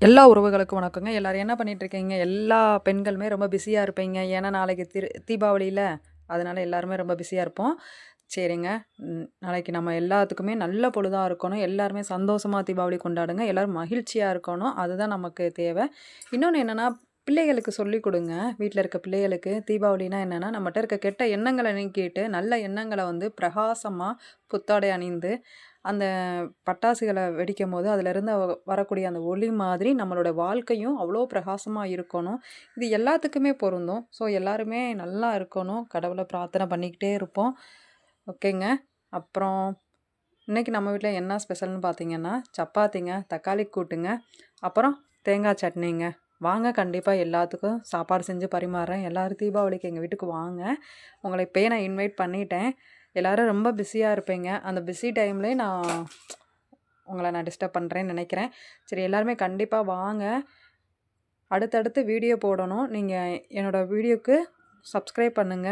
எல்லா உறவுகளுக்கும் வணக்கங்க. எல்லாரும் என்ன பண்ணிட்டுருக்கீங்க? எல்லா பெண்களுமே ரொம்ப பிஸியா இருப்பீங்க. ஏன்னா நாளைக்கு தீபாவளில. அதனால எல்லாருமே ரொம்ப பிஸியா இருப்போம். சரிங்க. நாளைக்கு நம்ம எல்லாத்துக்குமே நல்ல பொழுதா இருக்கணும். எல்லாருமே சந்தோஷமா தீபாவளி கொண்டாடுங்க. எல்லாரும் மகிழ்ச்சியா இருக்கணும். அதுதான் நமக்கு தேவை. இன்னொன்னு என்னன்னா, பிள்ளைகளுக்கு சொல்லிக் குடுங்க. வீட்ல இருக்க பிள்ளைகளுக்கு தீபாவளினா என்னன்னா, நம்மட்ட இருக்க கெட்ட எண்ணங்கள நீக்கிட்டு, நல்ல எண்ணங்கள வந்து பிரகாசமா புத்தாடை அணிந்து அந்த பட்டாசுகள வெடிக்கும்போது, அதிலிருந்து வரக்கூடிய அந்த ஒளி மாதிரி நம்மளோட வாழ்க்கையும் அவ்வளோ பிரகாசமா இருக்கணும். இது எல்லாத்துக்குமே பொருந்தும். ஸோ எல்லாருமே நல்லா இருக்கணும். கடவுள பிரார்த்தனை பண்ணிக்கிட்டே இருப்போம். ஓகேங்க. அப்புறம் இன்னைக்கு நம்ம வீட்ல என்ன ஸ்பெஷல்னு பார்த்தீங்கன்னா, சப்பாத்திங்க, தக்காளி கூட்டுங்க, அப்புறம் தேங்காய் சட்னிங்க. வாங்க கண்டிப்பா எல்லாத்துக்கும் சாப்பாடு செஞ்சு பரிமாறுறேன். எல்லாரும் தீபாவளிக்கு எங்க வீட்டுக்கு வாங்க. உங்கள இப்பயே நான் இன்வைட் பண்ணிட்டேன். எல்லாரும் ரொம்ப பிஸியா இருப்பீங்க. அந்த பிஸி டைம்லயே உங்கள நான் டிஸ்டர்ப் பண்றேன்னு நெனைக்கிறேன். சரி எல்லாருமே கண்டிப்பா வாங்க. அடுத்தடுத்து வீடியோ போடணும். நீங்க என்னோட வீடியோக்கு சப்ஸ்கிரைப் பண்ணுங்க.